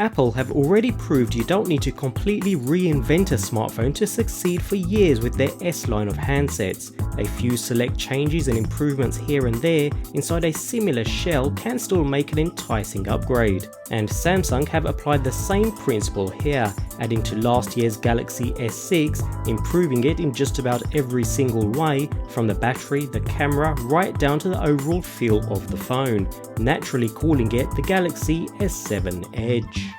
Apple have already proved you don't need to completely reinvent a smartphone to succeed for years with their S line of handsets. A few select changes and improvements here and there inside a similar shell can still make an enticing upgrade. And Samsung have applied the same principle here, adding to last year's Galaxy S6, improving it in just about every single way, from the battery, the camera, right down to the overall feel of the phone, naturally calling it the Galaxy S7 Edge.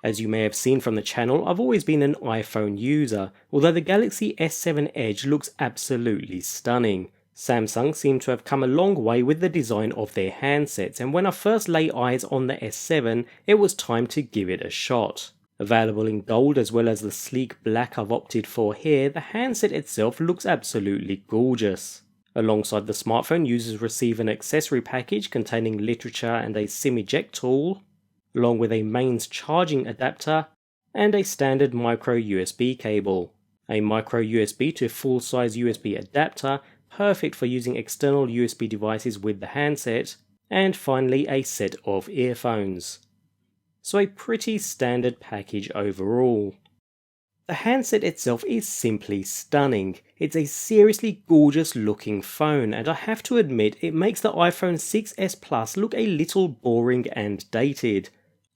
As you may have seen from the channel, I've always been an iPhone user, although the Galaxy S7 Edge looks absolutely stunning. Samsung seem to have come a long way with the design of their handsets, and when I first lay eyes on the S7, it was time to give it a shot. Available in gold as well as the sleek black I've opted for here, the handset itself looks absolutely gorgeous. Alongside the smartphone, users receive an accessory package containing literature and a SIM eject tool, along with a mains charging adapter and a standard micro USB cable. A micro USB to full-size USB adapter, perfect for using external USB devices with the handset, and finally a set of earphones. So a pretty standard package overall. The handset itself is simply stunning. It's a seriously gorgeous looking phone, and I have to admit it makes the iPhone 6s Plus look a little boring and dated.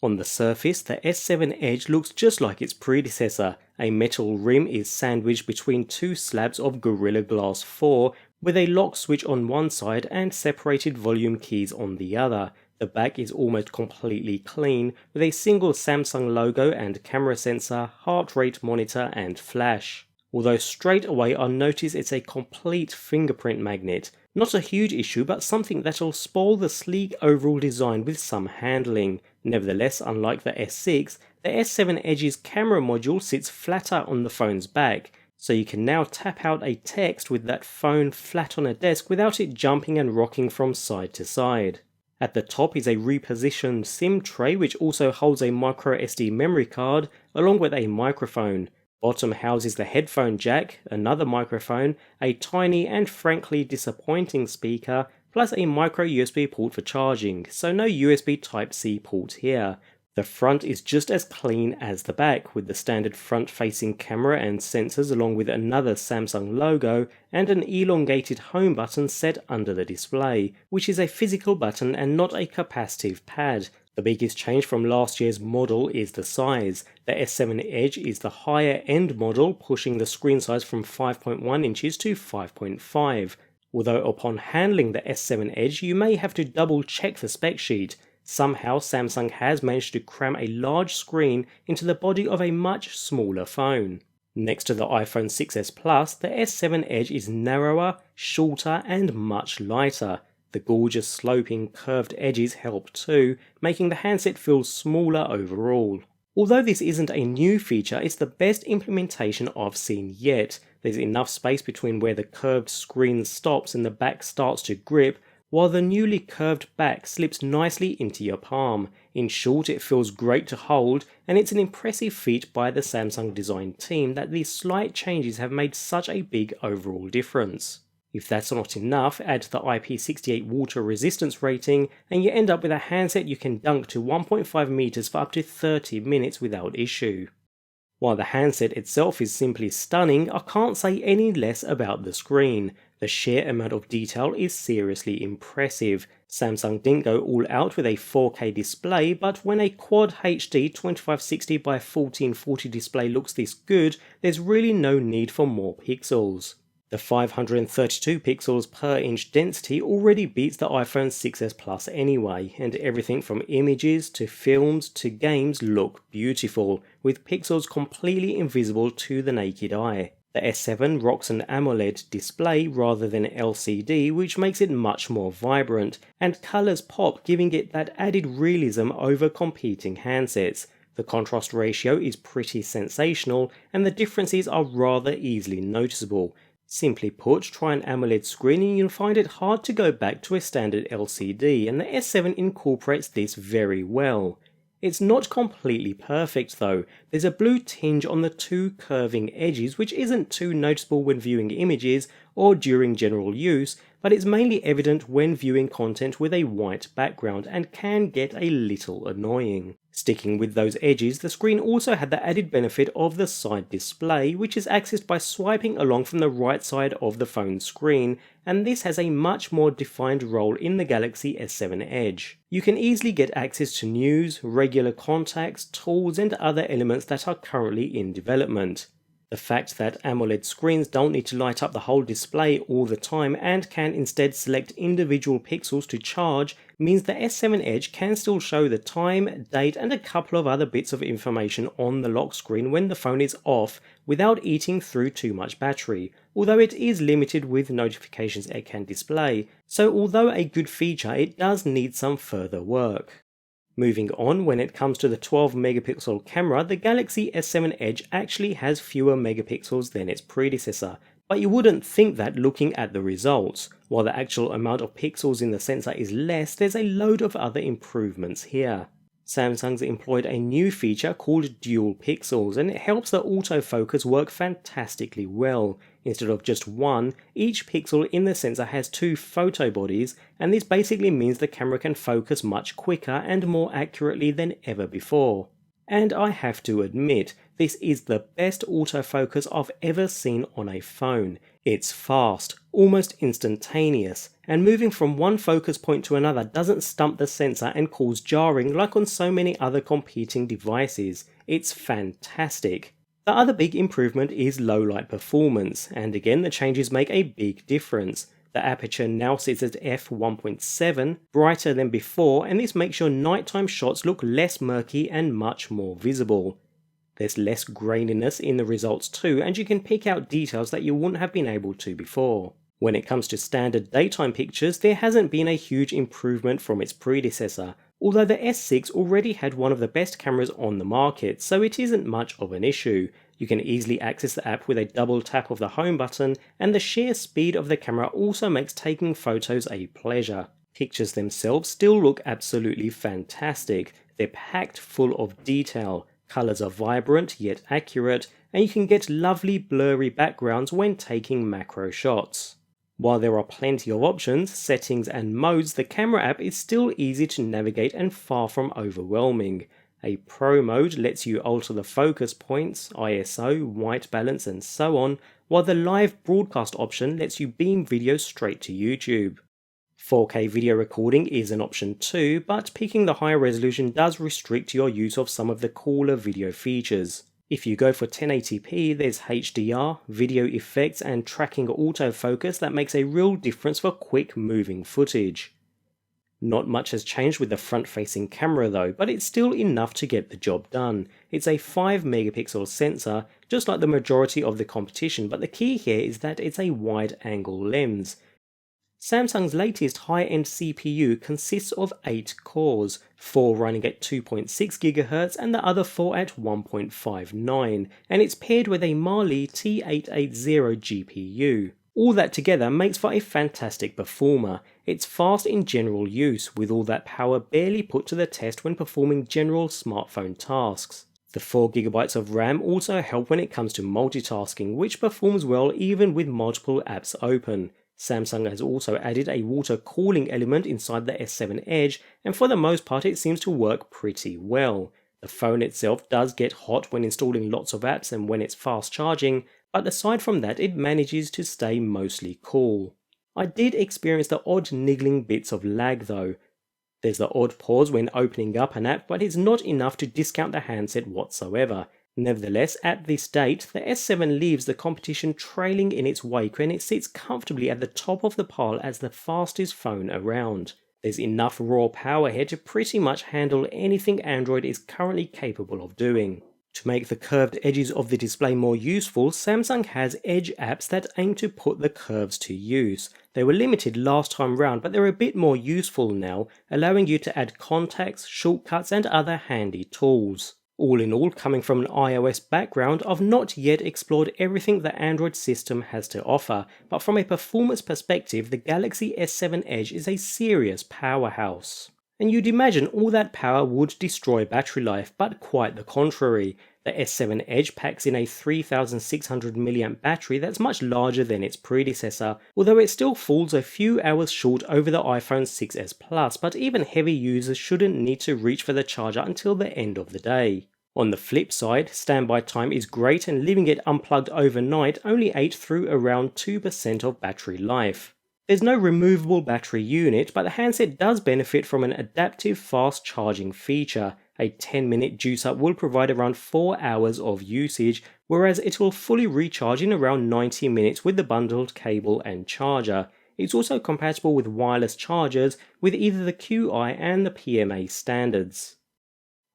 On the surface, the S7 Edge looks just like its predecessor. A metal rim is sandwiched between two slabs of Gorilla Glass 4 with a lock switch on one side and separated volume keys on the other. The back is almost completely clean with a single Samsung logo and camera sensor, heart rate monitor and flash. Although straight away I notice it's a complete fingerprint magnet. Not a huge issue, but something that'll spoil the sleek overall design with some handling. Nevertheless, unlike the S6, the S7 Edge's camera module sits flatter on the phone's back, so you can now tap out a text with that phone flat on a desk without it jumping and rocking from side to side. At the top is a repositioned SIM tray which also holds a micro SD memory card along with a microphone. Bottom houses the headphone jack, another microphone, a tiny and frankly disappointing speaker, plus a micro USB port for charging, so no USB Type-C port here. The front is just as clean as the back, with the standard front-facing camera and sensors along with another Samsung logo and an elongated home button set under the display, which is a physical button and not a capacitive pad. The biggest change from last year's model is the size. The S7 Edge is the higher end model, pushing the screen size from 5.1 inches to 5.5. Although upon handling the S7 Edge you may have to double check the spec sheet. Somehow Samsung has managed to cram a large screen into the body of a much smaller phone. Next to the iPhone 6s Plus, the S7 Edge is narrower, shorter and much lighter. The gorgeous sloping curved edges help too, making the handset feel smaller overall. Although this isn't a new feature, it's the best implementation I've seen yet. There's enough space between where the curved screen stops and the back starts to grip, while the newly curved back slips nicely into your palm. In short, it feels great to hold, and it's an impressive feat by the Samsung design team that these slight changes have made such a big overall difference. If that's not enough, add the IP68 water resistance rating and you end up with a handset you can dunk to 1.5 meters for up to 30 minutes without issue. While the handset itself is simply stunning, I can't say any less about the screen. The sheer amount of detail is seriously impressive. Samsung didn't go all out with a 4K display, but when a Quad HD 2560 by 1440 display looks this good, there's really no need for more pixels. The 532 pixels per inch density already beats the iPhone 6s Plus anyway, and everything from images to films to games look beautiful, with pixels completely invisible to the naked eye. The S7 rocks an AMOLED display rather than LCD, which makes it much more vibrant, and colours pop, giving it that added realism over competing handsets. The contrast ratio is pretty sensational, and the differences are rather easily noticeable. Simply put, try an AMOLED screen and you'll find it hard to go back to a standard LCD, and the S7 incorporates this very well. It's not completely perfect though. There's a blue tinge on the two curving edges which isn't too noticeable when viewing images or during general use, but it's mainly evident when viewing content with a white background and can get a little annoying. Sticking with those edges, the screen also had the added benefit of the side display, which is accessed by swiping along from the right side of the phone's screen, and this has a much more defined role in the Galaxy S7 Edge. You can easily get access to news, regular contacts, tools, and other elements that are currently in development. The fact that AMOLED screens don't need to light up the whole display all the time and can instead select individual pixels to charge means the S7 Edge can still show the time, date, and a couple of other bits of information on the lock screen when the phone is off without eating through too much battery, although it is limited with notifications it can display, so although a good feature, it does need some further work. Moving on, when it comes to the 12 megapixel camera, the Galaxy S7 Edge actually has fewer megapixels than its predecessor, but you wouldn't think that looking at the results. While the actual amount of pixels in the sensor is less, there's a load of other improvements here. Samsung's employed a new feature called dual pixels, and it helps the autofocus work fantastically well. Instead of just one, each pixel in the sensor has two photo bodies, and this basically means the camera can focus much quicker and more accurately than ever before. And I have to admit, this is the best autofocus I've ever seen on a phone. It's fast, almost instantaneous, and moving from one focus point to another doesn't stump the sensor and cause jarring like on so many other competing devices. It's fantastic. The other big improvement is low light performance, and again the changes make a big difference. The aperture now sits at f1.7, brighter than before, and this makes your nighttime shots look less murky and much more visible. There's less graininess in the results too, and you can pick out details that you wouldn't have been able to before. When it comes to standard daytime pictures, there hasn't been a huge improvement from its predecessor, although the S6 already had one of the best cameras on the market, so it isn't much of an issue. You can easily access the app with a double tap of the home button, and the sheer speed of the camera also makes taking photos a pleasure. Pictures themselves still look absolutely fantastic. They're packed full of detail, colours are vibrant yet accurate, and you can get lovely blurry backgrounds when taking macro shots. While there are plenty of options, settings and modes, the camera app is still easy to navigate and far from overwhelming. A Pro mode lets you alter the focus points, ISO, white balance and so on, while the live broadcast option lets you beam video straight to YouTube. 4K video recording is an option too, but picking the higher resolution does restrict your use of some of the cooler video features. If you go for 1080p, there's HDR, video effects and tracking autofocus that makes a real difference for quick moving footage. Not much has changed with the front-facing camera though, but it's still enough to get the job done. It's a 5 megapixel sensor, just like the majority of the competition, but the key here is that it's a wide-angle lens. Samsung's latest high-end CPU consists of 8 cores, 4 running at 2.6 GHz and the other 4 at 1.59, and it's paired with a Mali T880 GPU. All that together makes for a fantastic performer. It's fast in general use, with all that power barely put to the test when performing general smartphone tasks. The 4GB of RAM also help when it comes to multitasking, which performs well even with multiple apps open. Samsung has also added a water cooling element inside the S7 Edge, and for the most part it seems to work pretty well. The phone itself does get hot when installing lots of apps and when it's fast charging, but aside from that it manages to stay mostly cool. I did experience the odd niggling bits of lag though. There's the odd pause when opening up an app, but it's not enough to discount the handset whatsoever. Nevertheless, at this date, the S7 leaves the competition trailing in its wake and it sits comfortably at the top of the pile as the fastest phone around. There's enough raw power here to pretty much handle anything Android is currently capable of doing. To make the curved edges of the display more useful, Samsung has Edge apps that aim to put the curves to use. They were limited last time round, but they're a bit more useful now, allowing you to add contacts, shortcuts and other handy tools. All in all, coming from an iOS background, I've not yet explored everything the Android system has to offer, but from a performance perspective, the Galaxy S7 Edge is a serious powerhouse. And you'd imagine all that power would destroy battery life, but quite the contrary. The S7 Edge packs in a 3600 mAh battery that's much larger than its predecessor, although it still falls a few hours short over the iPhone 6s Plus, but even heavy users shouldn't need to reach for the charger until the end of the day. On the flip side, standby time is great and leaving it unplugged overnight only ate through around 2% of battery life. There's no removable battery unit, but the handset does benefit from an adaptive fast charging feature. A 10-minute juice up will provide around 4 hours of usage, whereas it will fully recharge in around 90 minutes with the bundled cable and charger. It's also compatible with wireless chargers with either the QI and the PMA standards.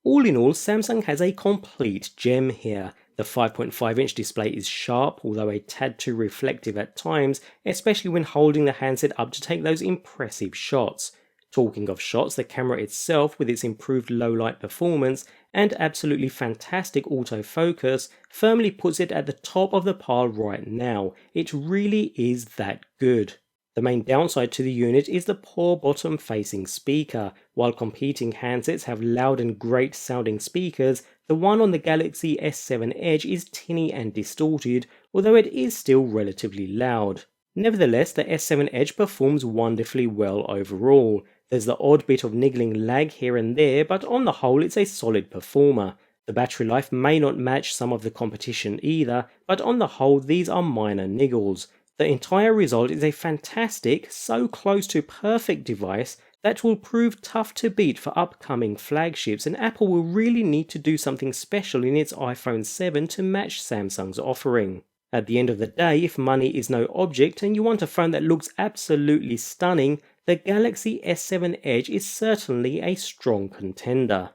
All in all, Samsung has a complete gem here. The 5.5-inch display is sharp, although a tad too reflective at times, especially when holding the handset up to take those impressive shots. Talking of shots, the camera itself, with its improved low light performance and absolutely fantastic autofocus, firmly puts it at the top of the pile right now. It really is that good. The main downside to the unit is the poor bottom facing speaker. While competing handsets have loud and great sounding speakers, the one on the Galaxy S7 Edge is tinny and distorted, although it is still relatively loud. Nevertheless, the S7 Edge performs wonderfully well overall. There's the odd bit of niggling lag here and there, but on the whole it's a solid performer. The battery life may not match some of the competition either, but on the whole these are minor niggles. The entire result is a fantastic, so close to perfect device that will prove tough to beat for upcoming flagships, and Apple will really need to do something special in its iPhone 7 to match Samsung's offering. At the end of the day, if money is no object and you want a phone that looks absolutely stunning, the Galaxy S7 Edge is certainly a strong contender.